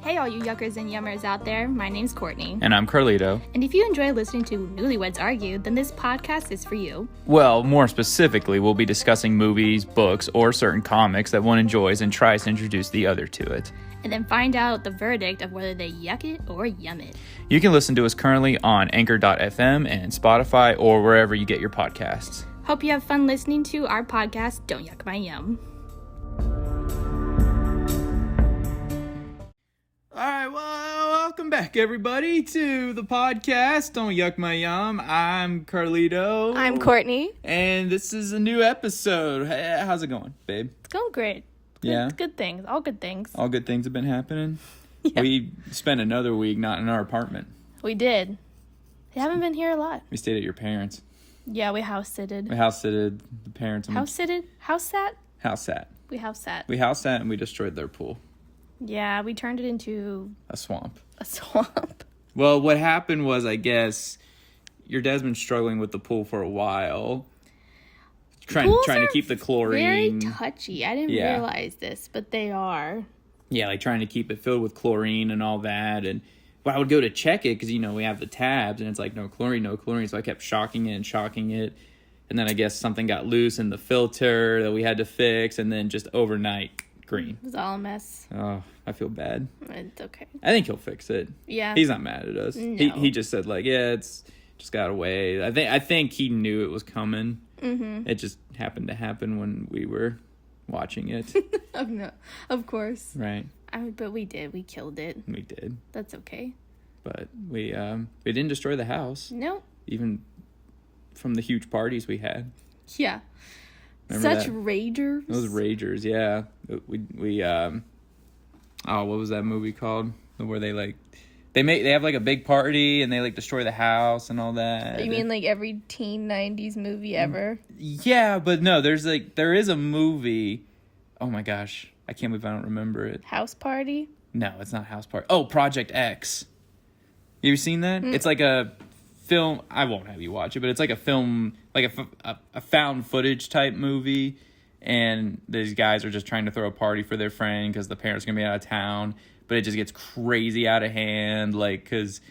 Hey all you yuckers and yummers out there, my name's Courtney. And I'm Carlito. And if you enjoy listening to Newlyweds Argue, then this podcast is for you. Well, more specifically, we'll be discussing movies, books, or certain comics that one enjoys and tries to introduce the other to it. And then find out the verdict of whether they yuck it or yum it. You can listen to us currently on Anchor.fm and Spotify or wherever you get your podcasts. Hope you have fun listening to our podcast, Don't Yuck My Yum. All right, well, welcome back, everybody, to the podcast, Don't Yuck My Yum. I'm Carlito. I'm Courtney. And this is a new episode. Hey, how's it going, babe? It's going great. Yeah? It's good things. All good things. All good things have been happening? Yeah. We spent another week not in our apartment. We did. They haven't been here a lot. We stayed at your parents'. Yeah, we house-sitted. We house-sitted the parents. House-sitted? House-sat? House-sat. We house-sat. We house-sat and we destroyed their pool. Yeah, we turned it into... A swamp. A swamp. Well, what happened was, I guess, your dad's been struggling with the pool for a while. Trying to keep the chlorine. Very touchy. I didn't realize this, but they are. Yeah, like trying to keep it filled with chlorine and all that. And well, I would go to check it because, you know, we have the tabs and it's like, no chlorine, no chlorine. So I kept shocking it. And then I guess something got loose in the filter that we had to fix. And then just overnight, green. It was all a mess. Oh, I feel bad. It's okay. I think he'll fix it. Yeah. He's not mad at us. No. He just said, like, yeah, it's just got away. I think he knew it was coming. Mm-hmm. It just happened to happen when we were watching it. Oh, no. Of course. Right. But we did. We killed it. We did. That's okay. But we didn't destroy the house. No. Even from the huge parties we had. Yeah. Remember Such that? ragers. Those ragers, yeah. We what was that movie called? Where they like they have like a big party and they like destroy the house and all that. You mean like every teen 90s movie ever? Yeah, but no, there is a movie. Oh my gosh, I can't believe I don't remember it. House Party? No, it's not House Party. Oh, Project X. You ever seen that? It's like a film. I won't have you watch it, but it's like a film, like a found footage type movie. And these guys are just trying to throw a party for their friend because the parents are going to be out of town. But it just gets crazy out of hand, like, because,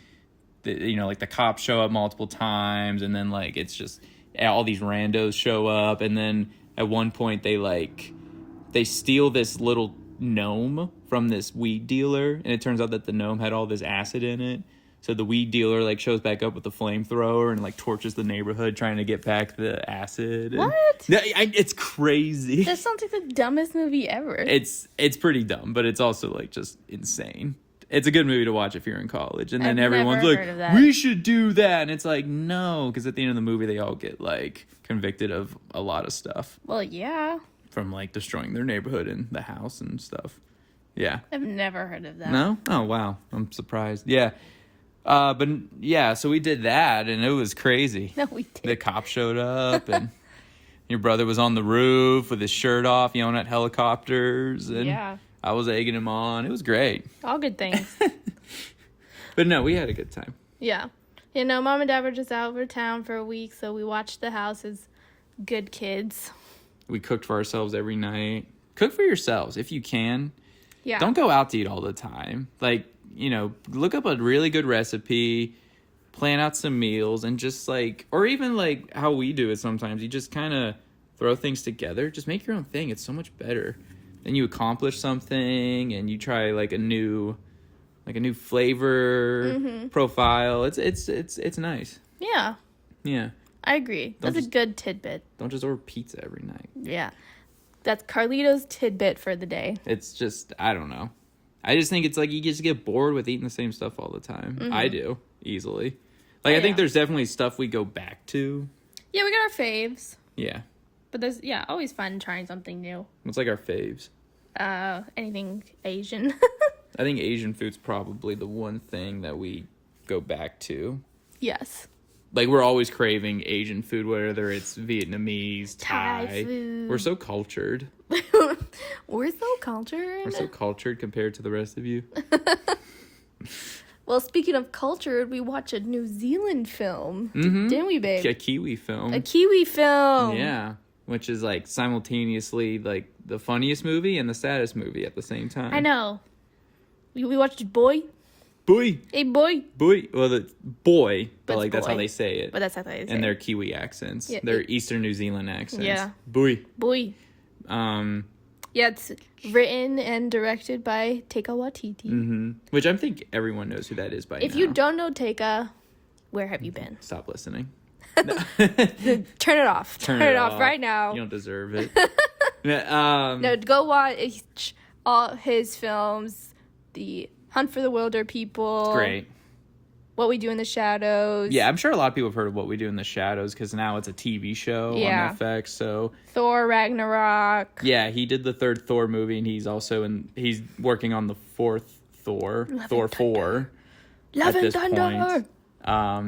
like, the cops show up multiple times. And then, like, it's just all these randos show up. And then at one point, they steal this little gnome from this weed dealer. And it turns out that the gnome had all this acid in it. So the weed dealer, like, shows back up with the flamethrower and, like, torches the neighborhood trying to get back the acid. What? It's crazy. That sounds like the dumbest movie ever. It's pretty dumb, but it's also, like, just insane. It's a good movie to watch if you're in college. And then everyone's like, we should do that. And it's like, no, because at the end of the movie, they all get, like, convicted of a lot of stuff. Well, yeah. From, like, destroying their neighborhood and the house and stuff. Yeah. I've never heard of that. No? Oh, wow. I'm surprised. Yeah. But yeah, so we did that and it was crazy. No, we did. The cop showed up and your brother was on the roof with his shirt off, yelling at helicopters. And yeah. I was egging him on. It was great. All good things. But no, we had a good time. Yeah. You know, Mom and Dad were just out of town for a week, so we watched the house as good kids. We cooked for ourselves every night. Cook for yourselves if you can. Yeah. Don't go out to eat all the time. Like, look up a really good recipe, plan out some meals, and just like, or even like how we do it sometimes, you just kind of throw things together. Just make your own thing. It's so much better. Then you accomplish something and you try like a new flavor profile. It's nice. Yeah. Yeah. I agree. That's a good tidbit. Don't just order pizza every night. Yeah. That's Carlito's tidbit for the day. It's just, I don't know. I just think it's like you just get bored with eating the same stuff all the time. Mm-hmm. I do, easily. Like, I think there's definitely stuff we go back to. Yeah, we got our faves. Yeah. But there's, always fun trying something new. What's like our faves? Anything Asian. I think Asian food's probably the one thing that we go back to. Yes. Like, we're always craving Asian food, whether it's Vietnamese, Thai. food. We're so cultured. We're so cultured. We're so cultured compared to the rest of you. Well, speaking of cultured, we watched a New Zealand film, didn't we, babe? A Kiwi film. A Kiwi film. Yeah. Which is, like, simultaneously, like, the funniest movie and the saddest movie at the same time. I know. We watched Boy. Boy. Hey, Boy. Boy. Well, the boy, but like that's boy. how they say it. But that's how they say it. And their Kiwi accents. Yeah, Their Eastern New Zealand accents. Yeah. Boy. Boy. Yeah, it's written and directed by Taika Waititi. Mm-hmm. Which I think everyone knows who that is by now. If you don't know Taika, where have you been? Stop listening. Turn it off. Turn it off right now. You don't deserve it. No, go watch all his films. The Hunt for the Wilder People. Great. What We Do in the Shadows. Yeah, I'm sure a lot of people have heard of What We Do in the Shadows because now it's a TV show on FX. So Thor Ragnarok. yeah, he did the third Thor movie, and he's working on the fourth Thor, Thor 4. Love at and this Thunder. point.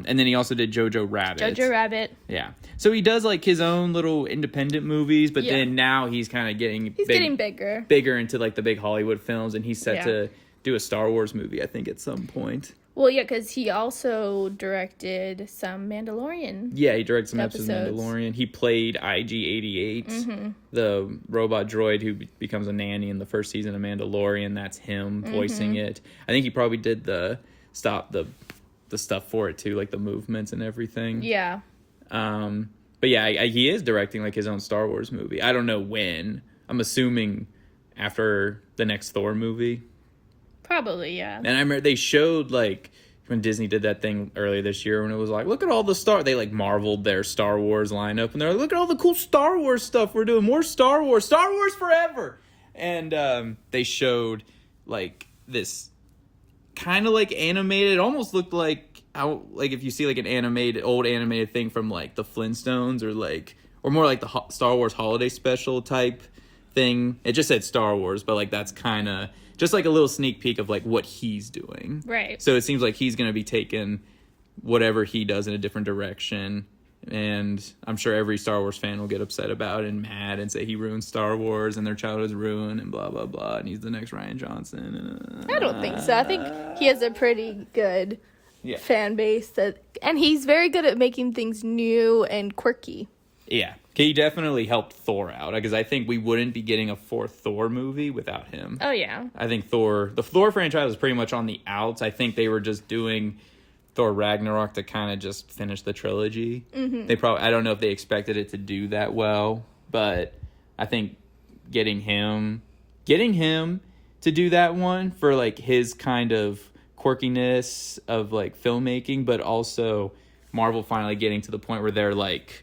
And then he also did Jojo Rabbit. Jojo Rabbit. Yeah. So he does like his own little independent movies, but then now he's kind of getting getting bigger into like the big Hollywood films, and he's set to do a Star Wars movie, I think, at some point. Well, yeah, because he also directed some Mandalorian. Yeah, he directed some episodes. episodes of Mandalorian. He played IG-88, the robot droid who becomes a nanny in the first season of Mandalorian. That's him voicing it. I think he probably did the stuff for it too, like the movements and everything. Yeah. But yeah, he is directing like his own Star Wars movie. I don't know when. I'm assuming after the next Thor movie. Probably, yeah. And I remember they showed like when Disney did that thing earlier this year when it was like, look at all the they like marveled their Star Wars lineup, and they're like, look at all the cool Star Wars stuff we're doing, more Star Wars forever. And they showed like this kind of like animated, it almost looked like how like if you see like an old animated thing from like the Flintstones or more like the Star Wars holiday special type thing. It just said Star Wars, but like that's kind of just like a little sneak peek of like what he's doing. Right. So it seems like he's going to be taking whatever he does in a different direction. And I'm sure every Star Wars fan will get upset about it and mad and say he ruined Star Wars and their childhood's ruined and blah, blah, blah. And he's the next Rian Johnson. I don't think so. I think he has a pretty good fan base. And he's very good at making things new and quirky. Yeah. He definitely helped Thor out because I think we wouldn't be getting a fourth Thor movie without him. Oh, yeah. I think the Thor franchise was pretty much on the outs. I think they were just doing Thor Ragnarok to kind of just finish the trilogy. Mm-hmm. I don't know if they expected it to do that well, but I think getting him to do that one for like his kind of quirkiness of like filmmaking, but also Marvel finally getting to the point where they're like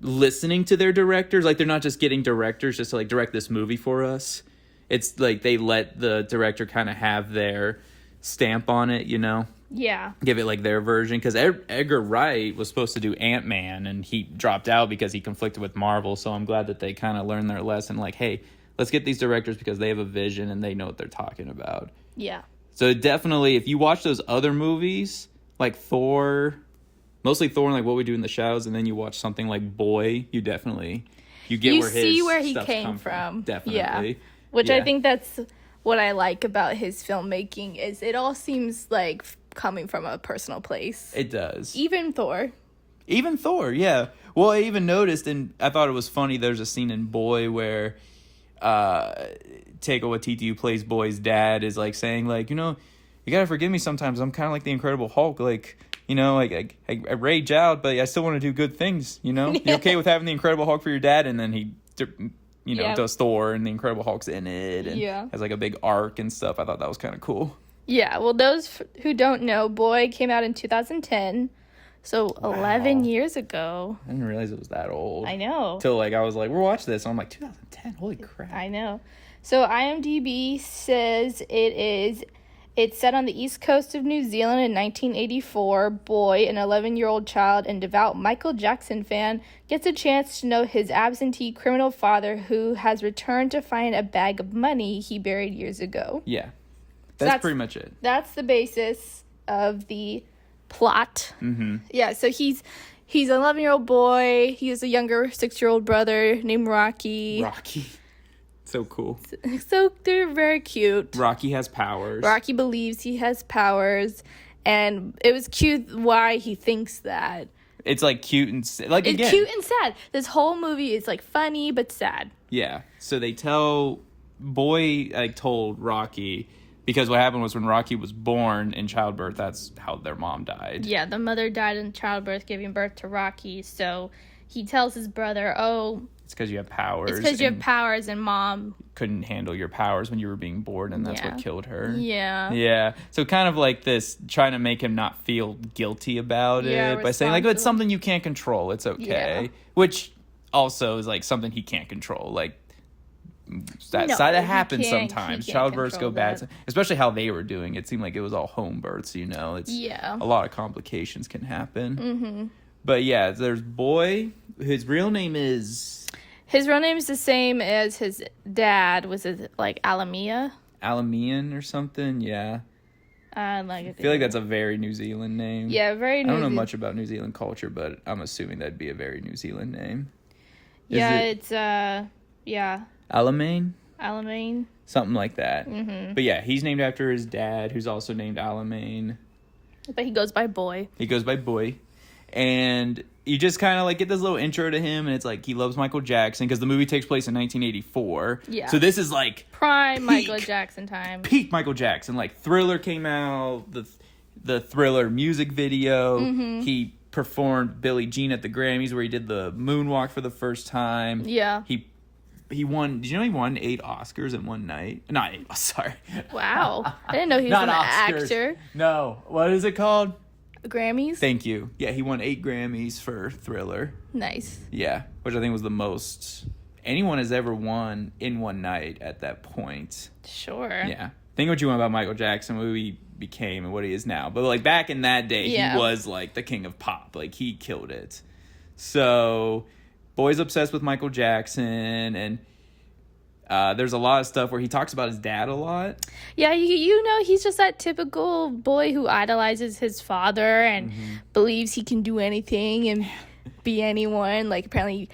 listening to their directors. Like they're not just getting directors just to like direct this movie for us. It's like they let the director kind of have their stamp on it, you know? Yeah. Give it like their version. Because Edgar Wright was supposed to do Ant-Man and he dropped out because he conflicted with Marvel. So I'm glad that they kind of learned their lesson. Like, hey, let's get these directors because they have a vision and they know what they're talking about. Yeah. So definitely, if you watch those other movies, like Thor, mostly Thor and like What We Do in the Shadows, and then you watch something like Boy, you get where he came from. Definitely. Yeah. Which I think that's what I like about his filmmaking is it all seems like coming from a personal place. It does. Even Thor, yeah. Well, I even noticed, and I thought it was funny, there's a scene in Boy where Taika Waititi, who plays Boy's dad, is like saying like, you know, you gotta forgive me sometimes. I'm kind of like the Incredible Hulk. Like, you know, like I rage out, but I still want to do good things. You know, you okay with having the Incredible Hulk for your dad? And then he, does Thor, and the Incredible Hulk's in it, and has like a big arc and stuff. I thought that was kind of cool. Yeah. Well, those who don't know, Boy came out in 2010. So 11 years ago. I didn't realize it was that old. I know. Till like I was like, we're watching this. And I'm like, 2010. Holy crap. I know. So IMDb says it's set on the east coast of New Zealand in 1984. Boy, an 11-year-old child and devout Michael Jackson fan, gets a chance to know his absentee criminal father who has returned to find a bag of money he buried years ago. Yeah. That's pretty much it. That's the basis of the plot. Mm-hmm. Yeah, so he's an 11-year-old boy. He has a younger 6-year-old brother named Rocky. So cool. So they're very cute. Rocky has powers. Rocky believes he has powers, and it was cute why he thinks that. It's like cute and like it's again. Cute and sad. This whole movie is like funny but sad. Yeah. So they told Rocky because what happened was when Rocky was born in childbirth, that's how their mom died. Yeah, the mother died in childbirth, giving birth to Rocky. So he tells his brother, "Oh, it's because you have powers. It's because you have powers, and Mom couldn't handle your powers when you were being born, and that's what killed her." Yeah. Yeah. So kind of like this, trying to make him not feel guilty about it by saying, like, it's something you can't control. It's okay. Yeah. Which also is, like, something he can't control. Like, that happens sometimes. Childbirths go bad, especially how they were doing it. Seemed like it was all home births, you know. It's a lot of complications can happen. Mm-hmm. But yeah, there's Boy. His real name is the same as his dad. Was it like Alamian or something? Yeah. I feel like that's a very New Zealand name. Yeah, very New I don't know much about New Zealand culture, but I'm assuming that'd be a very New Zealand name. It's Alamein? Something like that. Mm-hmm. But yeah, he's named after his dad, who's also named Alamein. But he goes by Boy. And you just kind of like get this little intro to him, and it's like he loves Michael Jackson because the movie takes place in 1984. Yeah. So this is like prime Michael Jackson time. Peak Michael Jackson. Like Thriller came out, the Thriller music video. Mm-hmm. He performed Billie Jean at the Grammys where he did the moonwalk for the first time. Yeah. He won. Did you know he won 8 Oscars in one night? Not 8. Sorry. Wow. I didn't know he was an actor. No. What is it called? Grammys. Thank you. Yeah, he won 8 Grammys for Thriller. Nice. Yeah, which I think was the most anyone has ever won in one night at that point. Sure. Yeah. Think what you want about Michael Jackson, who he became and what he is now. But like back in that day, he was like the king of pop. Like he killed it. So Boy's obsessed with Michael Jackson, and there's a lot of stuff where he talks about his dad a lot. Yeah, you know, he's just that typical boy who idolizes his father and believes he can do anything and be anyone. Like, apparently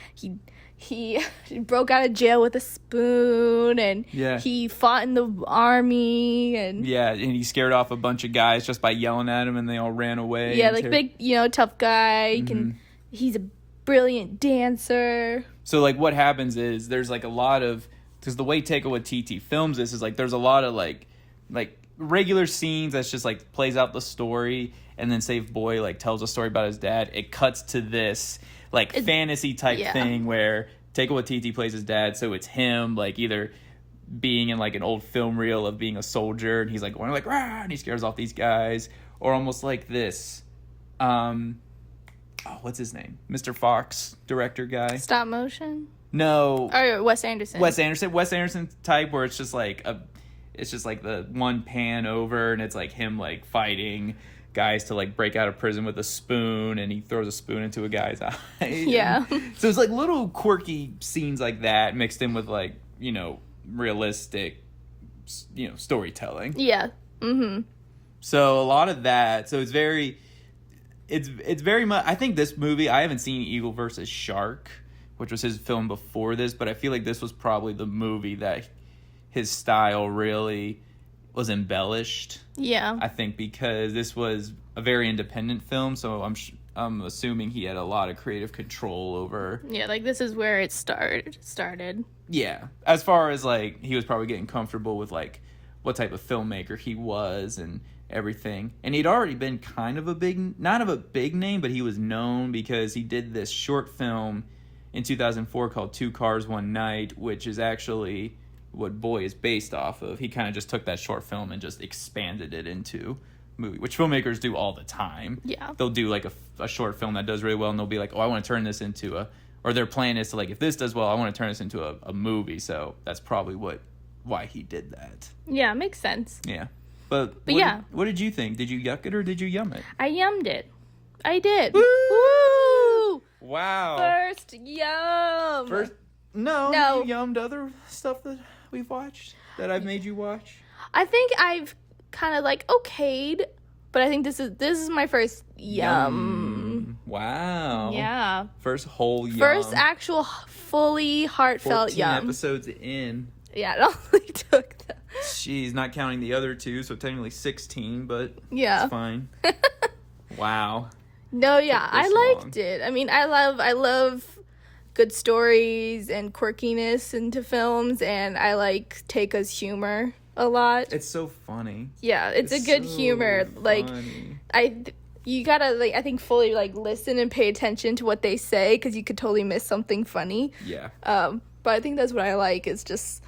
he broke out of jail with a spoon, and he fought in the army. And he scared off a bunch of guys just by yelling at him, and they all ran away. Yeah, like big, tough guy. He's a brilliant dancer. So, like, what happens is there's, like, a lot of... Because the way Taika Waititi films this is, like, there's a lot of, like regular scenes that's just, like, plays out the story, and then say if Boy, like, tells a story about his dad, it cuts to this, like, fantasy-type thing where Taika Waititi plays his dad, so it's him, like, either being in, like, an old film reel of being a soldier, and he's, like, going, like, rah, and he scares off these guys, or almost like this, what's his name? Mr. Fox, director guy. Stop motion? No. Oh, Wes Anderson. Wes Anderson type, where it's just like the one pan over, and it's like him like fighting guys to like break out of prison with a spoon, and he throws a spoon into a guy's eye. Yeah. So it's like little quirky scenes like that mixed in with like, realistic, storytelling. Yeah. Mm-hmm. So a lot of that. So it's very much. I think this movie. I haven't seen Eagle versus Shark, which was his film before this, but I feel like this was probably the movie that his style really was embellished. Yeah. I think because this was a very independent film, so I'm assuming he had a lot of creative control over... Yeah, like this is where it started. Yeah. As far as like, he was probably getting comfortable with like what type of filmmaker he was and everything. And he'd already been kind of not of a big name, but he was known because he did this short film in 2004 called 2 Cars, 1 Night, which is actually what Boy is based off of. He kind of just took that short film and just expanded it into a movie, which filmmakers do all the time. Yeah. They'll do like a short film that does really well, and they'll be like, oh, I want to turn this into or their plan is to like, if this does well, I want to turn this into a movie. So that's probably why he did that. Yeah, makes sense. Yeah. But what did you think? Did you yuck it or did you yum it? I yummed it. I did. Woo! Woo! Wow. First yum. No. You yummed other stuff that we've watched that I've made you watch. I think I've kind of like okayed, but I think this is my first yum. Wow. Yeah. First whole yum. First actual fully heartfelt 14 yum. episodes in. Yeah, it only took that. She's not counting the other 2, so technically 16, but yeah, it's fine. Wow. No, yeah, I liked it. I mean, I love good stories and quirkiness into films, and I like Taika's humor. a lot. It's so funny. Yeah, it's a good so humor. Like, funny. you gotta, like, I think fully, like, listen and pay attention to what they say, because you could totally miss something funny. Yeah. But I think that's what I like, is just,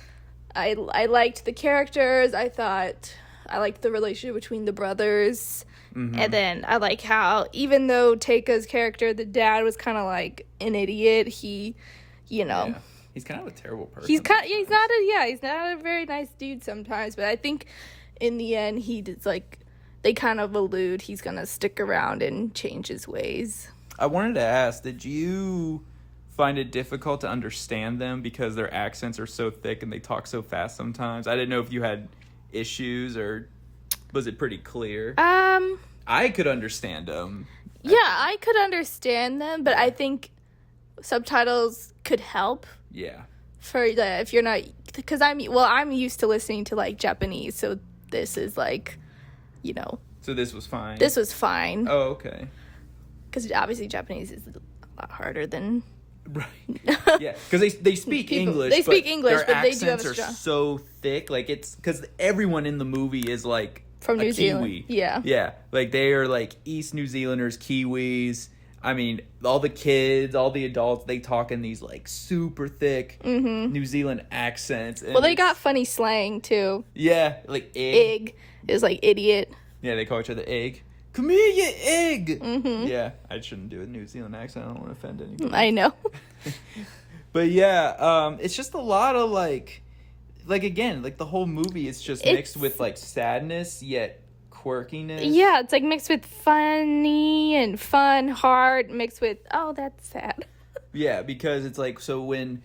I liked the characters. I thought I liked the relationship between the brothers. Mm-hmm. And then I like how, even though Taika's character, the dad, was kind of like an idiot, he, you know. Yeah. He's kind of a terrible person. He's not a very nice dude sometimes, but I think in the end he did, like, they kind of allude he's gonna stick around and change his ways. I wanted to ask, did you find it difficult to understand them because their accents are so thick and they talk so fast sometimes? I didn't know if you had issues, or was it pretty clear? I could understand them. Yeah, I could understand them, but I think subtitles could help. Yeah. For the, if you're not, because I'm used to listening to, like, Japanese, so this is like, you know. So this was fine. This was fine. Oh, okay. Because obviously Japanese is a lot harder than. Right. Yeah, because they speak English. They speak English, but they do have a strong. Are so thick, like, it's because everyone in the movie is like from New Zealand. Kiwi. Yeah. Yeah, like they are like East New Zealanders, Kiwis. I mean, all the kids, all the adults, they talk in these, like, super thick New Zealand accents. Well, they got funny slang, too. Yeah, like egg. Egg is, like, idiot. Yeah, they call each other egg. Come here, you egg! Mm-hmm. Yeah, I shouldn't do a New Zealand accent. I don't want to offend anyone. I know. But, yeah, it's just a lot of, like, again, like, the whole movie is just mixed with, like, sadness, yet quirkiness. Yeah, it's like mixed with funny and fun, heart, mixed with, oh, that's sad. Yeah, because it's like, so when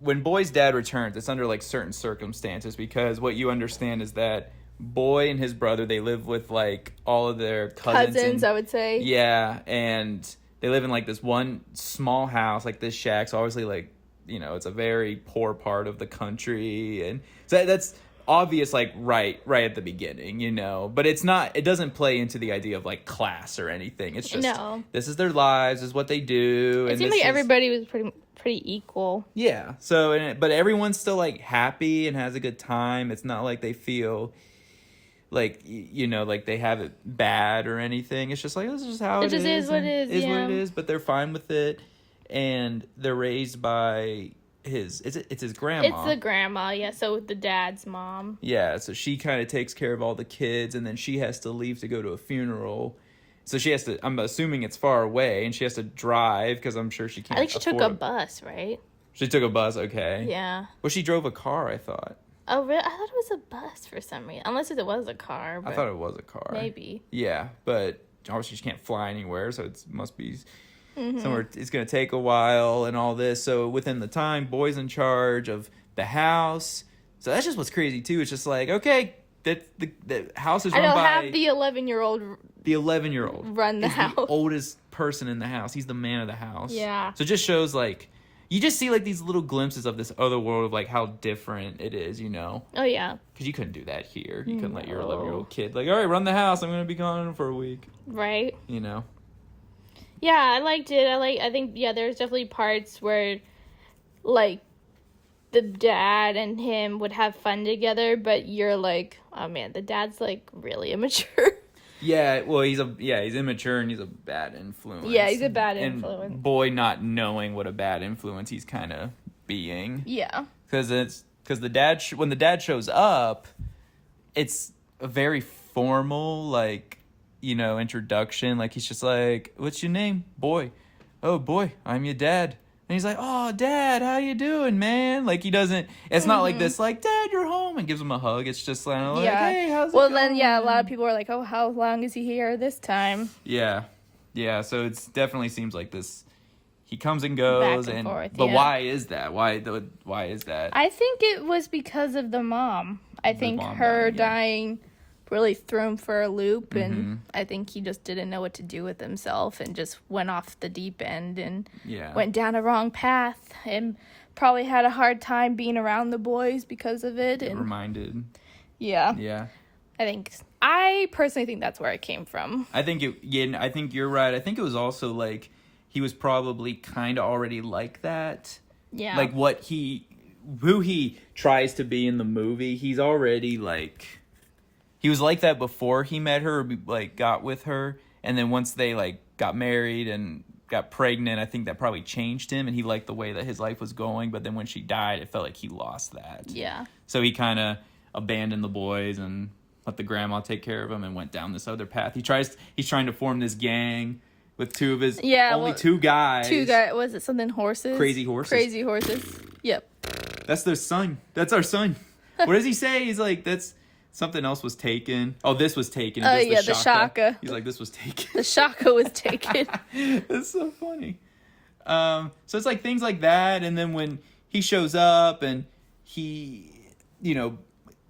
Boy's dad returns, it's under, like, certain circumstances, because what you understand is that Boy and his brother, they live with, like, all of their cousins, I would say. Yeah, and they live in, like, this one small house, like this shack, so obviously, like, you know, it's a very poor part of the country, and so that's obvious, like, right at the beginning, you know, but it doesn't play into the idea of, like, class or anything. It's just, this is their lives, this is what they do. It seemed like everybody was pretty equal. Yeah, so, but everyone's still, like, happy and has a good time. It's not like they feel like, you know, like they have it bad or anything. It's just like, this is just how it is. It just is what it is, what it is, but they're fine with it, and they're raised by it's his grandma. It's the grandma, yeah, so the dad's mom. Yeah, so she kind of takes care of all the kids, and then she has to leave to go to a funeral. So she has to, I'm assuming it's far away, and she has to drive, because I'm sure she can't. I think she took a bus, right? She took a bus, okay. Yeah. Well, she drove a car, I thought. Oh, really? I thought it was a bus for some reason. Unless it was a car. I thought it was a car. Maybe. Yeah, but obviously she can't fly anywhere, so it must be somewhere. It's going to take a while and all this. So within the time, Boy's in charge of the house. So that's just what's crazy, too. It's just like, okay, the house is run by... have the 11-year-old... The 11-year-old run the house. The oldest person in the house. He's the man of the house. Yeah. So it just shows, like... You just see, like, these little glimpses of this other world of, like, how different it is, you know? Oh, yeah. Because you couldn't do that here. You couldn't let your 11-year-old kid, like, all right, run the house. I'm going to be gone for a week. Right. You know? Yeah, I liked it. I think, yeah, there's definitely parts where, like, the dad and him would have fun together, but you're like, oh, man, the dad's, like, really immature. Yeah, well, he's immature and he's a bad influence. Yeah, he's a bad influence. And Boy not knowing what a bad influence he's kind of being. Yeah. Because the dad, when the dad shows up, it's a very formal, like, you know, introduction. Like, he's just like, what's your name? Boy. Oh, Boy, I'm your dad. And he's like, oh, Dad, how you doing, man? Like, he doesn't, it's not like this, like, Dad, you're home, and gives him a hug. It's just like, hey, how's it going? Well, then, yeah, a lot of people are like, oh, how long is he here this time? Yeah. Yeah, so it definitely seems like this, he comes and goes. Back and forth, but why is that? Why is that? I think it was because of the mom. I think her dying really threw him for a loop, and I think he just didn't know what to do with himself and just went off the deep end and went down a wrong path and probably had a hard time being around the boys because of it. And reminded. Yeah. I personally think that's where it came from. I think you're right. I think it was also like he was probably kind of already like that. Yeah. Like what who he tries to be in the movie, he's already like, he was like that before he met her, or like got with her, and then once they like got married and got pregnant, I think that probably changed him, and he liked the way that his life was going. But then when she died, it felt like he lost that. Yeah. So he kind of abandoned the boys and let the grandma take care of him and went down this other path. He's trying to form this gang with two of his two guys. Was it something horses? Crazy horses. Yep. That's their son. That's our son. What does he say? He's like, that's something else was taken. Oh, this was taken. Oh, yeah, the shaka. He's like, this was taken. The shaka was taken. It's so funny. So it's like things like that. And then when he shows up and he,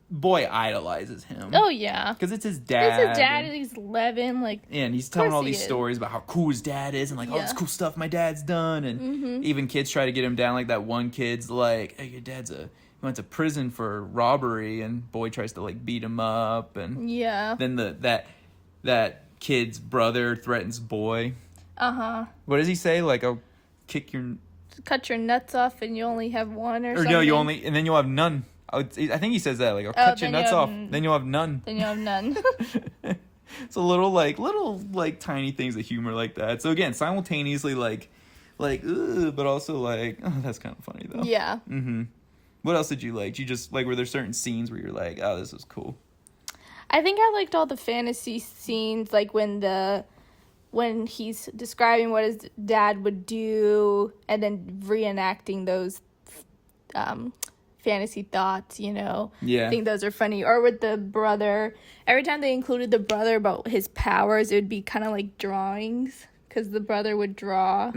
boy idolizes him. Oh, yeah. Because it's his dad. It's his dad and he's 11. And he's telling all these stories about how cool his dad is and like all this cool stuff my dad's done. And even kids try to get him down. Like that one kid's like, hey, your dad's he went to prison for robbery, and boy tries to like beat him up. And then that kid's brother threatens boy. What does he say? Like, I'll cut your nuts off and you only have one or something. No, and then you'll have none. I think he says that, like, I'll cut your nuts off, then you'll have none. Then you'll have none. It's a little tiny things of humor like that. So again, simultaneously like, ugh, but also like, oh, that's kind of funny though. Yeah. What else did you like? You just like, were there certain scenes where you're like, oh, this was cool? I think I liked all the fantasy scenes, like when he's describing what his dad would do, and then reenacting those fantasy thoughts, Yeah. I think those are funny. Or with the brother, every time they included the brother about his powers, it would be kind of like drawings, because the brother would draw.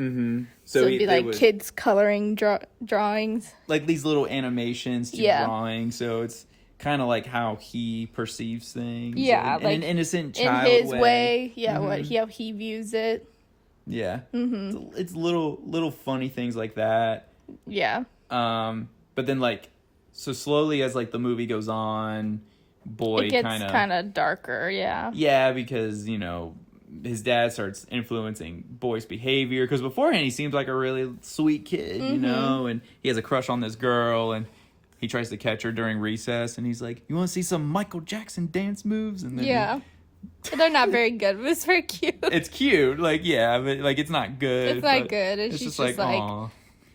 So it'd be like kids coloring drawings. Like these little animations to drawing. So it's kind of like how he perceives things. Yeah. In an innocent child in his way. How he views it. Yeah. It's little funny things like that. Yeah. But then so slowly as like the movie goes on, boy it gets kind of darker. Yeah. Yeah, because his dad starts influencing boy's behavior, because beforehand he seems like a really sweet kid, and he has a crush on this girl, and he tries to catch her during recess, and he's like, you want to see some Michael Jackson dance moves? And then they're not very good, but it's very cute. It's cute, but it's not good. It's not good. It's just like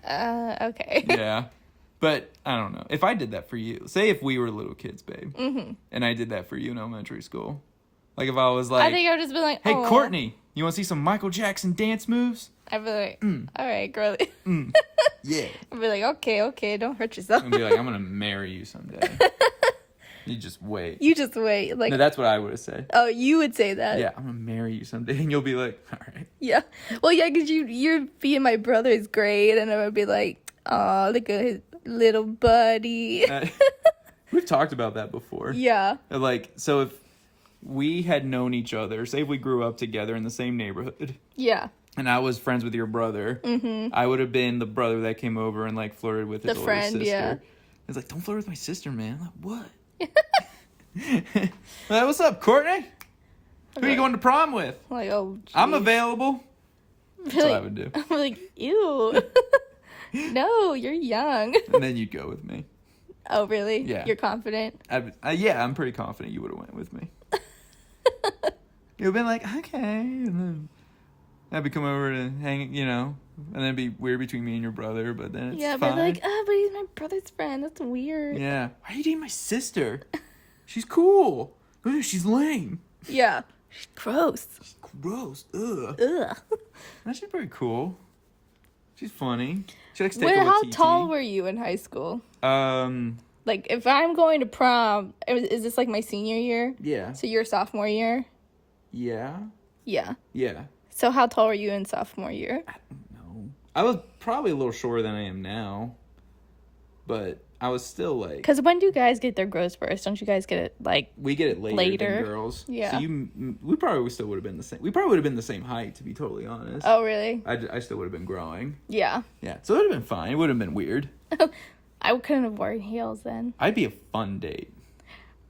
okay. Yeah. But I don't know. If I did that for you, say if we were little kids, babe, and I did that for you in elementary school, like if I was like, I think I would just be like, hey, Courtney, you want to see some Michael Jackson dance moves? I'd be like, all right, girly. Yeah. I'd be like, okay, don't hurt yourself. I'd be like, I'm going to marry you someday. You just wait. Like, no, that's what I would have said. Oh, you would say that? Yeah, I'm going to marry you someday. And you'll be like, all right. Yeah. Well, yeah, because you're being my brother's grade, and I would be like, oh, look at his little buddy. We've talked about that before. Yeah. So if we had known each other, say if we grew up together in the same neighborhood. Yeah. And I was friends with your brother. I would have been the brother that came over and flirted with his older sister. Yeah. It's like, don't flirt with my sister, man. I'm like, what? Like, what's up, Courtney? Who are you going to prom with? Like, oh, geez. I'm available. That's what I would do. I'm like, ew. No, you're young. And then you'd go with me. Oh, really? Yeah. You're confident? Yeah, I'm pretty confident you would have went with me. You'd have been like, okay. And then I'd be coming over to hang, and then it'd be weird between me and your brother, but then it's fine. But like, but he's my brother's friend. That's weird. Yeah. Why are you dating my sister? She's cool. She's lame. Yeah. She's gross. She's gross. Ugh. Ugh. She's pretty cool. She's funny. She likes to how tall were you in high school? Like, if I'm going to prom, is this like my senior year? Yeah. So you're sophomore year? Yeah. Yeah. Yeah. So how tall were you in sophomore year? I don't know. I was probably a little shorter than I am now, but I was still like. Because when do guys get their growth spurts? Don't you guys get it We get it later than girls. Yeah. So we probably still would have been the same. We probably would have been the same height, to be totally honest. Oh, really? I still would have been growing. Yeah. Yeah. So it would have been fine. It would have been weird. I couldn't have worn heels then. I'd be a fun date.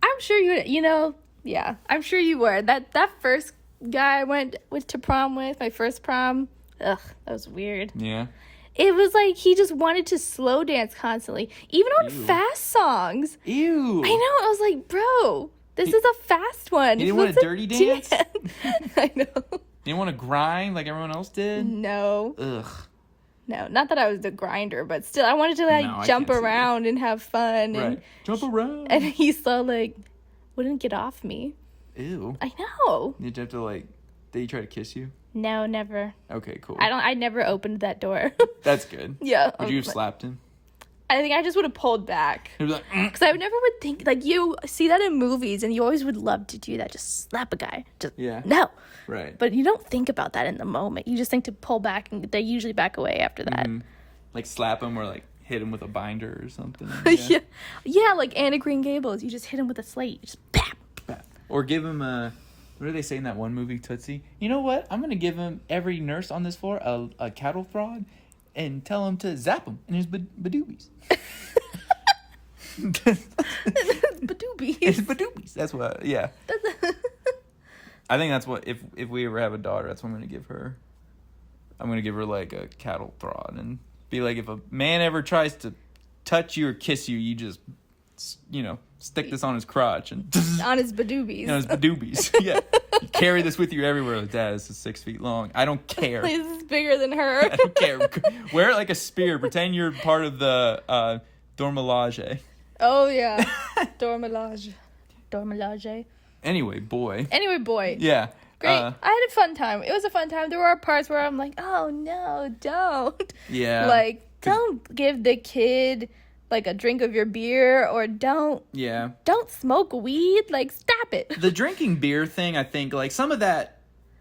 I'm sure you would. Yeah. I'm sure you were. That first guy I went to prom with, my first prom, ugh, that was weird. Yeah. It was like he just wanted to slow dance constantly, even on Ew. fast songs. Ew. I know. I was like, bro, this is a fast one. You didn't want a dirty dance? I know. You didn't want to grind like everyone else did? No. Ugh. No, not that I was the grinder, but still, I wanted to like No, I jump can't see around and have fun. Right. And Jump around. and he still like wouldn't get off me. Ew. I know. Did you have to like, did he try to kiss you? No, never. Okay, cool. I never opened that door. That's good. Yeah. Would you have slapped him? I think I just would have pulled back. He'd be like, Because I never would think, like, you see that in movies, and you always would love to do that. Just slap a guy. Just, Yeah. no. Right. But you don't think about that in the moment. You just think to pull back, and they usually back away after that. Mhm. Like slap him or like hit him with a binder or something. Yeah. Yeah, like Anne of Green Gables. You just hit him with a slate. You just bam. Or give him a, what do they say in that one movie, Tootsie? You know what? I'm going to give him, every nurse on this floor, a cattle prod and tell him to zap him in his badoobies. Badoobies. It's badoobies. That's what, yeah. I think that's what, if we ever have a daughter, that's what I'm going to give her. I'm going to give her like a cattle prod and be like, if a man ever tries to touch you or kiss you, you just, you know, stick this on his crotch and On his badoobies. on his badoobies. Yeah. You carry this with you everywhere. Like, Dad, this is 6 feet long. I don't care. This is bigger than her. I don't care. Wear it like a spear. Pretend you're part of the dormelage. Oh, yeah. Dormelage. Anyway, boy. Yeah. Great. I had a fun time. It was a fun time. There were parts where I'm like, oh, no, don't. Yeah. Like, don't give the kid, like, a drink of your beer, or don't smoke weed. Like, stop it. The drinking beer thing, I think, like, some of that,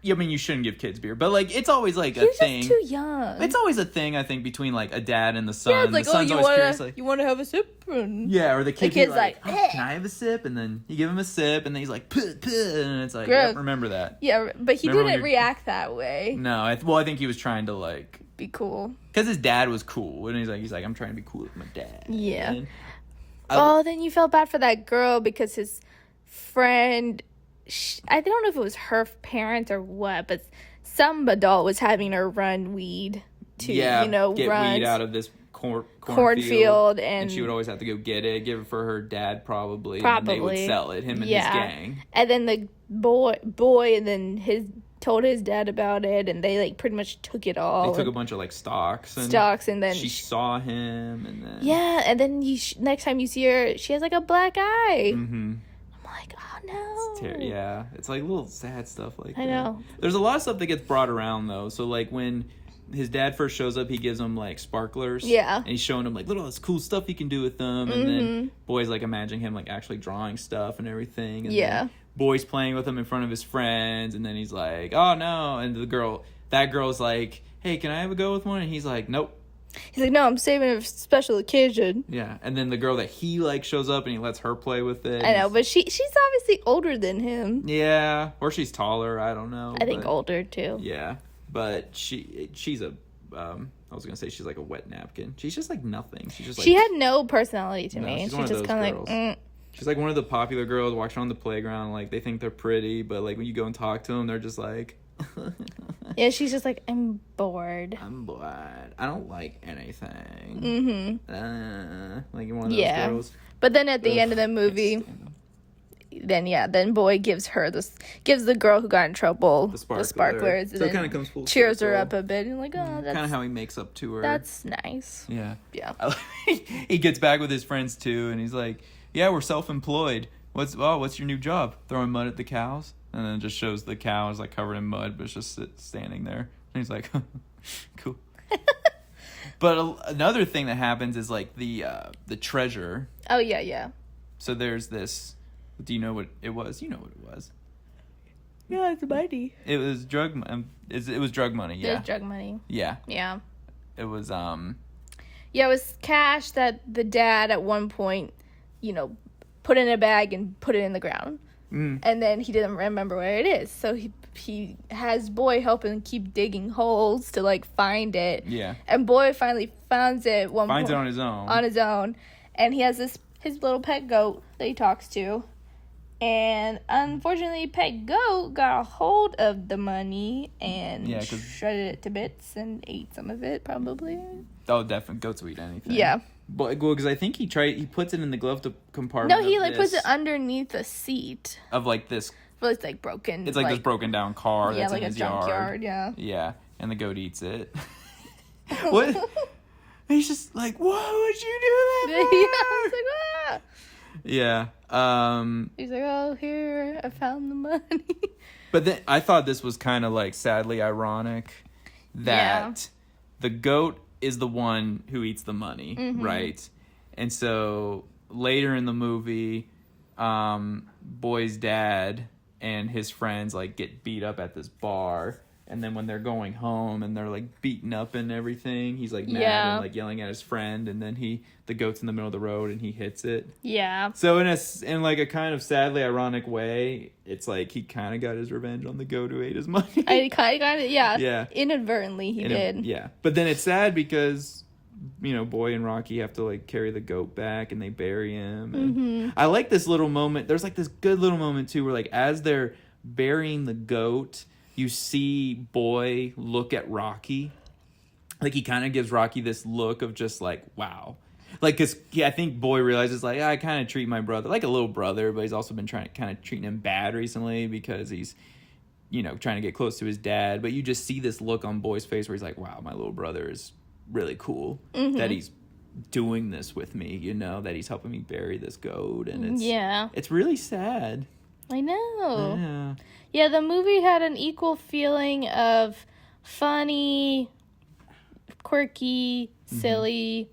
I mean, you shouldn't give kids beer, but, like, it's always, like, He was thing. just too young. It's always a thing, I think, between, like, a dad and the son. Yeah, it's like, the son's you always curious, like, want to have a sip? And yeah, or the kid's like, like, oh, can I have a sip? And then you give him a sip, and then he's like, puh, puh, and it's like, yep, remember that. Yeah, but he Remember when didn't react that way. No, I think he was trying to, like, Be cool. because his dad was cool, and he's like, I'm trying to be cool with my dad. Yeah. And Then you felt bad for that girl because his friend, I don't know if it was her parents or what, but some adult was having her run weed to, get run weed out of this cornfield, and she would always have to go get it, give it for her dad probably. And Probably. they would sell it, him and his gang. And then the boy, and then told his dad about it, and they like pretty much took it all. They took a bunch of like stocks, and then she saw him, and then and then next time you see her, she has like a black eye. Mm-hmm. I'm like, oh no. It's like little sad stuff like that. I know. There's a lot of stuff that gets brought around though. So like when his dad first shows up, he gives him like sparklers. Yeah. And he's showing him like look at all this cool stuff he can do with them. And then boy's like imagining him like actually drawing stuff and everything. And then boy's playing with him in front of his friends, and then he's like, oh no. And that girl's like, hey, can I have a go with one? And he's like, nope. He's like, no, I'm saving it for a special occasion. Yeah. And then the girl that he like shows up and he lets her play with it. I know, but she's obviously older than him. Yeah. Or she's taller, I don't know. I think older too. Yeah. But she's a I was gonna say she's like a wet napkin. She's just like nothing. She's just like, she had no personality to me. She's She's just kind of like she's like one of the popular girls walking on the playground, like they think they're pretty, but like when you go and talk to them, they're just like yeah, she's just like, I'm bored. I don't like anything. Like one of those girls. But then at the end of the movie, then boy gives the girl who got in trouble the sparklers. So it kind of comes full cheers circle. her up a bit and like, oh, that's kind of how he makes up to her. That's nice. Yeah. Yeah. He gets back with his friends too, and he's like, yeah, we're self-employed. What's your new job? Throwing mud at the cows? And then it just shows the cows like covered in mud, but it's just standing there. And he's like, cool. But another thing that happens is like the treasure. Oh yeah. So there's this. Do you know what it was? You know what it was. Yeah, it's money. It was drug. It was drug money. Yeah. It was drug money. Yeah. Yeah. It was Yeah, it was cash that the dad at one point, put in a bag and put it in the ground. And then he didn't remember where it is. So he has boy helping keep digging holes to like find it. Yeah. And boy finally finds it Finds it on his own. On his own. And he has his little pet goat that he talks to. And unfortunately, Pet Goat got a hold of the money and shredded it to bits and ate some of it, probably. Oh, definitely. Goats will eat anything. Yeah. But, well, because I think he puts it in the glove compartment. No, he, like, puts it underneath the seat. Of, like, this. Well, it's, like, broken. It's, like this broken down car that's like in his a yard. Yeah. Yeah. And the goat eats it. What? He's just like, why would you do that? Yeah, it's like, ah! Yeah. He's like, oh, here, I found the money. But then I thought this was kind of like sadly ironic that the goat is the one who eats the money, right? And so later in the movie, Boy's dad and his friends like get beat up at this bar. And then when they're going home and they're like beaten up and everything, he's like mad and like yelling at his friend, and then the goat's in the middle of the road and he hits it. Yeah. So in like a kind of sadly ironic way, it's like he kind of got his revenge on the goat who ate his money. I kind of yeah. Inadvertently he did. Yeah. But then it's sad because Boy and Rocky have to like carry the goat back and they bury him. And I like this little moment. There's like this good little moment too where like as they're burying the goat, you see Boy look at Rocky. Like, he kind of gives Rocky this look of just, like, wow. Like, because I think Boy realizes, like, I kind of treat my brother like a little brother, but he's also been kind of treating him bad recently because he's, trying to get close to his dad. But you just see this look on Boy's face where he's like, wow, my little brother is really cool that he's doing this with me, that he's helping me bury this goat. And it's really sad. I know. Yeah, the movie had an equal feeling of funny, quirky, silly,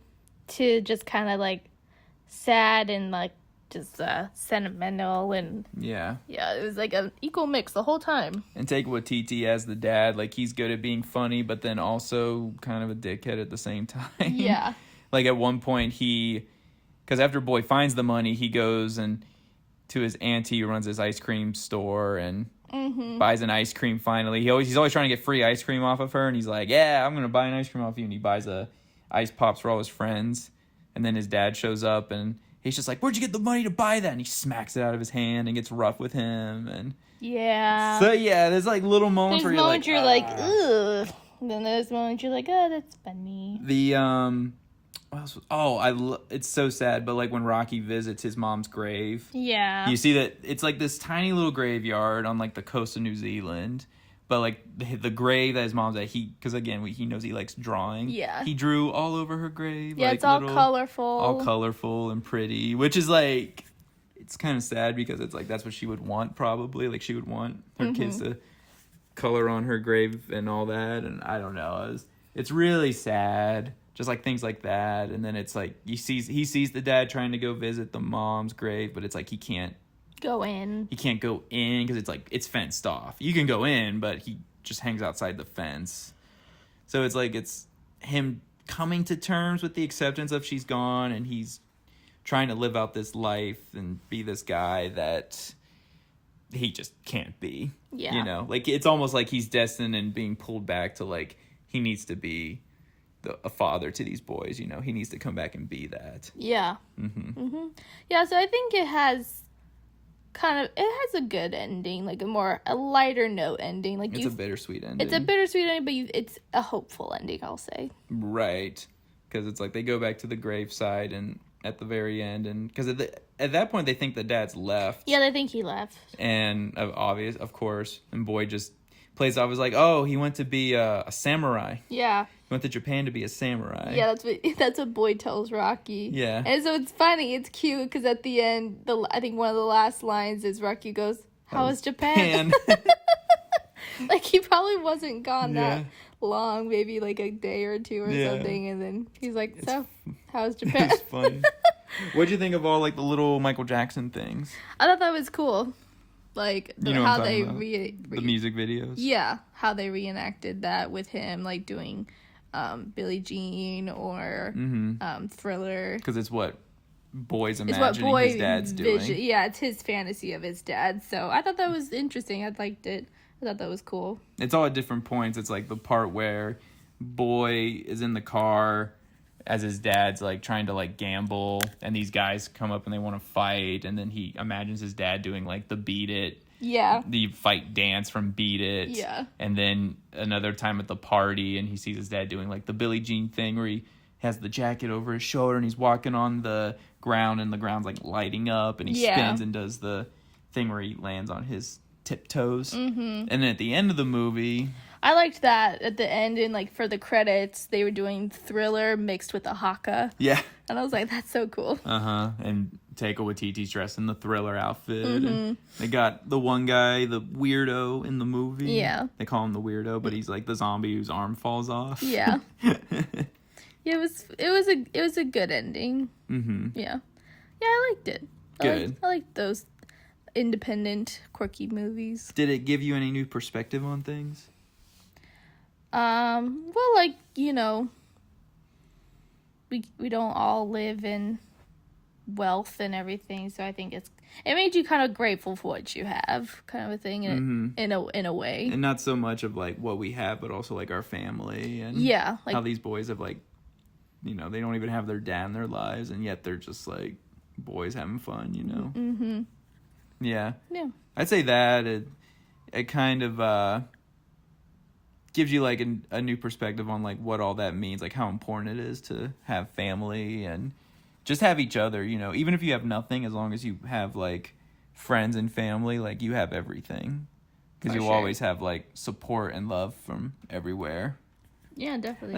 to just kind of like sad and like just sentimental and it was like an equal mix the whole time. And Taika Waititi as the dad, like he's good at being funny, but then also kind of a dickhead at the same time. Yeah. Like at one point because after Boy finds the money, he goes and to his auntie who runs his ice cream store and buys an ice cream finally. He's always trying to get free ice cream off of her, and he's like, yeah, I'm going to buy an ice cream off you. And he buys ice pops for all his friends. And then his dad shows up, and he's just like, where'd you get the money to buy that? And he smacks it out of his hand and gets rough with him. And so, there's like little moments where you're like, ugh. And then there's moments you're like, oh, that's funny. It's so sad, but like when Rocky visits his mom's grave, you see that it's like this tiny little graveyard on like the coast of New Zealand, but like the grave that his mom's at, because again he knows he likes drawing. He drew all over her grave. Yeah, like it's all colorful and pretty, which is like it's kind of sad because it's like that's what she would want probably. Like she would want her kids to color on her grave and all that, and I don't know. It's really sad. Just like things like that. And then it's like he sees the dad trying to go visit the mom's grave, but it's like he can't go in. He can't go in because it's like it's fenced off. You can go in, but he just hangs outside the fence. So it's like it's him coming to terms with the acceptance of she's gone, and he's trying to live out this life and be this guy that he just can't be. Yeah. Like it's almost like he's destined and being pulled back to like he needs to be a father to these boys, he needs to come back and be that. Yeah. Yeah, so I think it has a good ending, like a lighter note ending. Like it's a bittersweet ending. It's a bittersweet ending, but it's a hopeful ending, I'll say. Right. Because it's like they go back to the graveside and at the very end, and because at that point they think the dad's left. Yeah, they think he left. And of course, and Boy just plays off as like, oh, he went to be a samurai. Yeah. He went to Japan to be a samurai. Yeah, that's what Boy tells Rocky. Yeah. And so it's funny, it's cute, because at the end, I think one of the last lines is Rocky goes, how was Japan? Like, he probably wasn't gone that long, maybe like a day or two or something, and then he's like, so, how was Japan? It's funny. What'd you think of all, like, the little Michael Jackson things? I thought that was cool. Like, how they the music videos? Yeah, how they reenacted that with him, like, doing Billie Jean or Thriller. Because it's what Boy's imagining his dad's doing. Yeah, it's his fantasy of his dad. So I thought that was interesting. I liked it. I thought that was cool. It's all at different points. It's like the part where Boy is in the car as his dad's like trying to like gamble, and these guys come up and they want to fight, and then he imagines his dad doing like the Beat It. Yeah. The fight dance from Beat It. Yeah. And then another time at the party, and he sees his dad doing like the Billie Jean thing where he has the jacket over his shoulder and he's walking on the ground and the ground's like lighting up, and he spins and does the thing where he lands on his tiptoes. Mm-hmm. And then at the end of the movie, I liked that at the end, and like for the credits, they were doing Thriller mixed with a haka. Yeah. And I was like, that's so cool. And Taika Waititi's dressed in the Thriller outfit. Mm-hmm. And they got the one guy, the weirdo in the movie. Yeah. They call him the weirdo, but he's like the zombie whose arm falls off. Yeah. Yeah, it was a good ending. Mm-hmm. Yeah. Yeah, I liked it. Good. I liked those independent, quirky movies. Did it give you any new perspective on things? Well, like, you know, we don't all live in wealth and everything, so I think it made you kind of grateful for what you have, kind of a thing, in a way. And not so much of like what we have, but also like our family and like, how these boys have like, you know, they don't even have their dad in their lives, and yet they're just like boys having fun, you know. Mm-hmm. Yeah. I'd say that it kind of gives you like a new perspective on like what all that means, like how important it is to have family and just have each other, you know, even if you have nothing, as long as you have like friends and family, like you have everything, because you'll always have like support and love from everywhere. Yeah, definitely.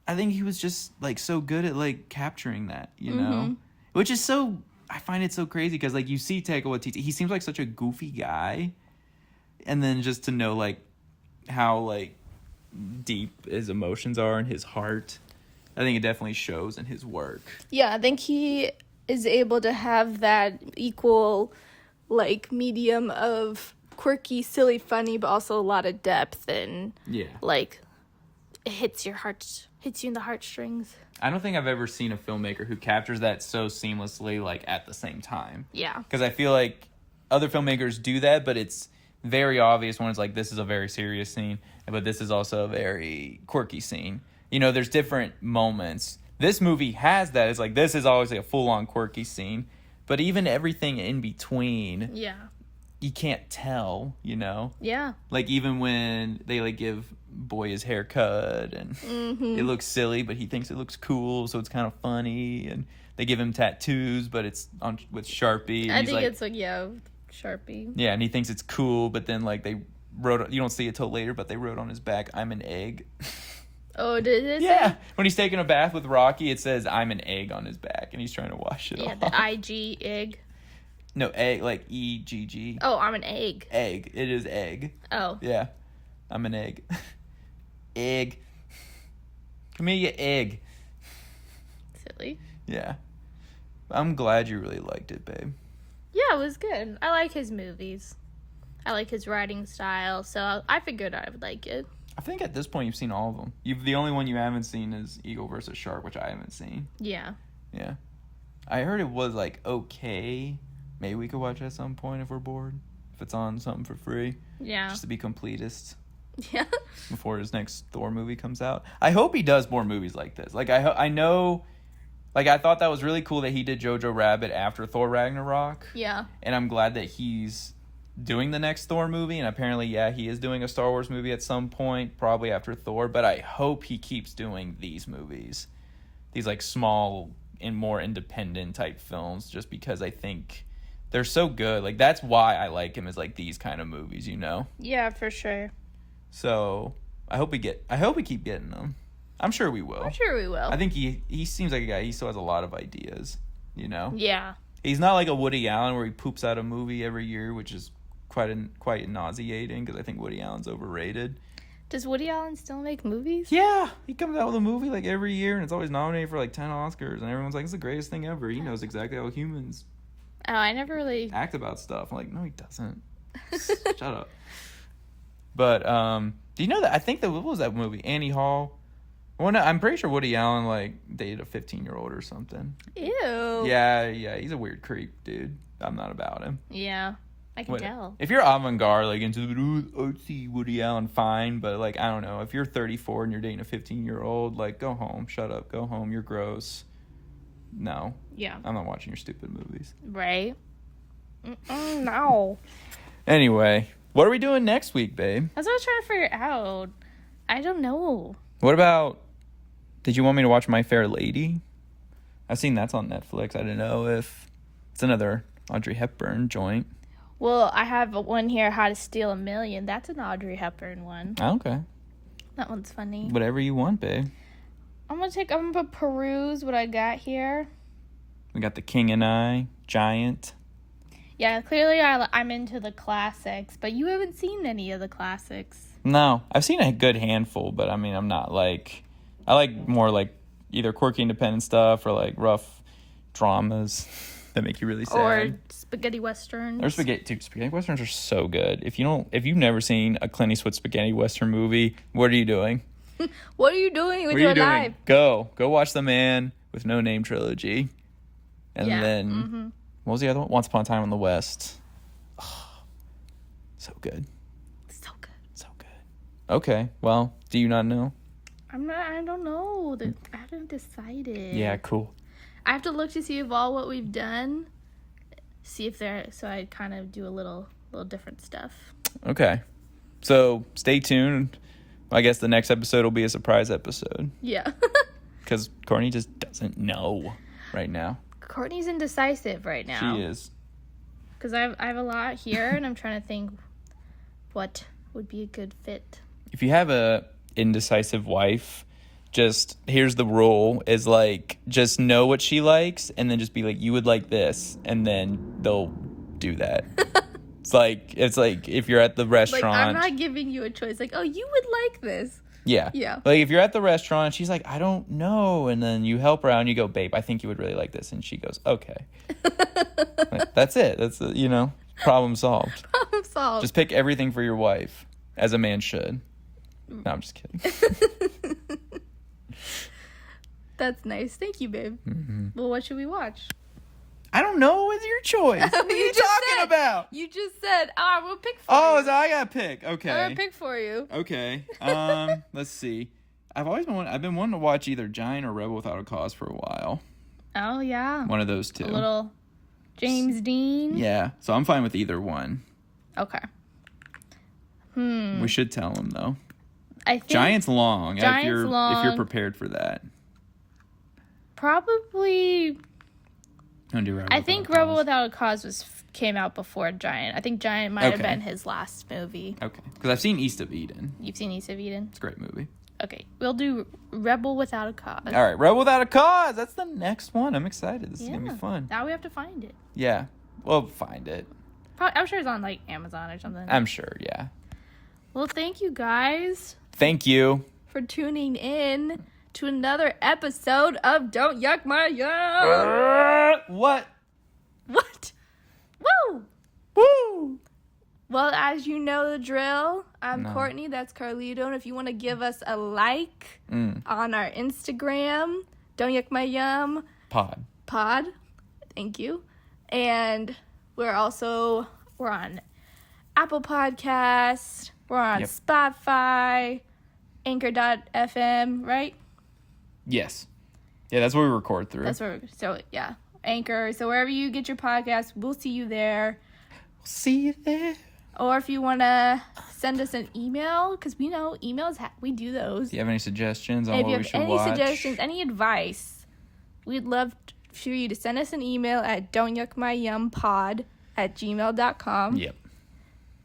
I think he was just like so good at like capturing that, you know, which is so, I find it so crazy because like you see Taika Waititi, he seems like such a goofy guy, and then just to know like how like deep his emotions are in his heart, I think it definitely shows in his work. Yeah, I think he is able to have that equal like medium of quirky, silly, funny, but also a lot of depth, and like it hits you in the heartstrings. I don't think I've ever seen a filmmaker who captures that so seamlessly, like at the same time. Yeah, because I feel like other filmmakers do that, but it's very obvious when it's like, this is a very serious scene, but this is also a very quirky scene. You know, there's different moments. This movie has that. It's like, this is always like a full-on quirky scene, but even everything in between, you can't tell, you know? Yeah. Like, even when they, like, give Boy his haircut, and it looks silly, but he thinks it looks cool, so it's kind of funny, and they give him tattoos, but it's with Sharpie. And I think it's like, Sharpie. Yeah, and he thinks it's cool, but then, like, they wrote, you don't see it till later, but they wrote on his back, "I'm an egg." Oh, did it? Yeah. When he's taking a bath with Rocky, it says, "I'm an egg" on his back, and he's trying to wash it off. Yeah, the IG, egg. No, egg, like EGG. Oh, I'm an egg. Egg. It is egg. Oh. Yeah. I'm an egg. Egg. Come here, you egg. Silly. Yeah. I'm glad you really liked it, babe. Yeah, it was good. I like his movies. I like his writing style, so I figured I would like it. I think at this point you've seen all of them. The only one you haven't seen is Eagle vs. Shark, which I haven't seen. Yeah. Yeah. I heard it was, like, okay. Maybe we could watch it at some point if we're bored. If it's on something for free. Yeah. Just to be completist. Yeah. Before his next Thor movie comes out. I hope he does more movies like this. Like, I know... Like, I thought that was really cool that he did Jojo Rabbit after Thor Ragnarok. Yeah. And I'm glad that he's doing the next Thor movie. And apparently, he is doing a Star Wars movie at some point, probably after Thor. But I hope he keeps doing these movies. These, like, small and more independent type films, just because I think they're so good. Like, that's why I like him, is, like, these kind of movies, you know? Yeah, for sure. So, I hope we keep getting them. I'm sure we will. I'm sure we will. I think he seems like a guy, he still has a lot of ideas, you know? Yeah. He's not like a Woody Allen where he poops out a movie every year, which is quite nauseating, because I think Woody Allen's overrated. Does Woody Allen still make movies? Yeah. He comes out with a movie like every year, and it's always nominated for like 10 Oscars, and everyone's like, it's the greatest thing ever. He knows exactly how humans I never really act about stuff. I'm like, no, he doesn't. Shut up. But, do you know that, I think that, what was that movie? Annie Hall? Well, no, I'm pretty sure Woody Allen, like, dated a 15-year-old or something. Ew. Yeah, he's a weird creep, dude. I'm not about him. Yeah. I can tell. If you're avant-garde, like into the artsy Woody Allen, fine. But like, I don't know. If you're 34 and you're dating a 15-year-old, like, go home. Shut up. Go home. You're gross. No. Yeah. I'm not watching your stupid movies. Right. No. Anyway, what are we doing next week, babe? That's what I was trying to figure out. I don't know. What about... Did you want me to watch My Fair Lady? I've seen that's on Netflix. I didn't know if... It's another Audrey Hepburn joint. Well, I have one here, How to Steal $1 Million. That's an Audrey Hepburn one. Oh, okay. That one's funny. Whatever you want, babe. I'm gonna peruse what I got here. We got The King and I, Giant. Yeah, clearly I'm into the classics, but you haven't seen any of the classics. No, I've seen a good handful, but I mean, I'm not like... I like more like either quirky independent stuff or like rough dramas that make you really sad. Or spaghetti westerns. Or spaghetti westerns are so good. If you've never seen a Clint Eastwood spaghetti western movie, what are you doing? What are you doing with your life? Go watch The Man with No Name trilogy. And then what was the other one? Once Upon a Time in the West. Oh, so good. So good. So good. Okay, well, do you not know? I don't know. I haven't decided. Yeah, cool. I have to look to see if all what we've done, see if so I kind of do a little different stuff. Okay. So stay tuned. I guess the next episode will be a surprise episode. Yeah. Because Courtney just doesn't know right now. Courtney's indecisive right now. She is. Because I have a lot here, and I'm trying to think what would be a good fit. If you have a indecisive wife, just here's the rule is like just know what she likes and then just be like, you would like this, and then they'll do that. it's like if you're at the restaurant, like, I'm not giving you a choice, like, oh, you would like this. Yeah like if you're at the restaurant, she's like, I don't know, and then you help her out and you go, babe, I think you would really like this, and she goes, okay. Like, that's it. That's problem solved. Problem solved. Just pick everything for your wife, as a man should. No, I'm just kidding. That's nice. Thank you, babe. Mm-hmm. Well, what should we watch? I don't know. It's your choice. What are you talking about? You just said, we'll pick for you. Oh, so I gotta pick. Okay. I'm gonna pick for you. Okay. Let's see. I've been wanting to watch either Giant or Rebel Without a Cause for a while. Oh, yeah. One of those two. A little James Dean. Yeah. So I'm fine with either one. Okay. We should tell him though. I think Giant's long. Giant's if long. you're prepared for that. Probably. I think Rebel Cause. Without a Cause came out before Giant. I think Giant might have been his last movie. Okay. Because I've seen East of Eden. You've seen East of Eden? It's a great movie. Okay. We'll do Rebel Without a Cause. All right. Rebel Without a Cause. That's the next one. I'm excited. This is going to be fun. Now we have to find it. Yeah. We'll find it. I'm sure it's on like Amazon or something. I'm sure. Yeah. Well, thank you guys. Thank you for tuning in to another episode of Don't Yuck My Yum. What? Woo! Woo! Well, as you know the drill, I'm Courtney, that's Carlito, and if you want to give us a like on our Instagram, Don't Yuck My Yum Pod. Thank you. And we're on Apple Podcasts, we're on Spotify, Anchor.fm, right? Yes. Yeah, that's what we record through. Anchor. So wherever you get your podcast, we'll see you there. See you there. Or if you want to send us an email, because we know emails, we do those. Do you have any suggestions on what we should watch? If you have any suggestions, any advice, we'd love for you to send us an email at don'tyuckmyyumpod@gmail.com. Yep.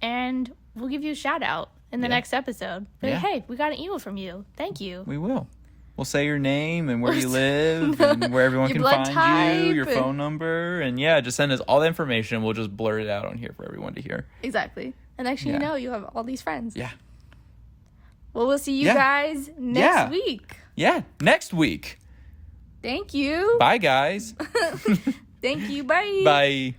And we'll give you a shout out in the next episode. But hey, we got an email from you. Thank you. We will. We'll say your name and where you live and where everyone can find you, your phone number, and just send us all the information. We'll just blur it out on here for everyone to hear. Exactly. And actually, you have all these friends. Yeah. Well, we'll see you guys next week. Yeah, next week. Thank you. Bye, guys. Thank you. Bye. Bye.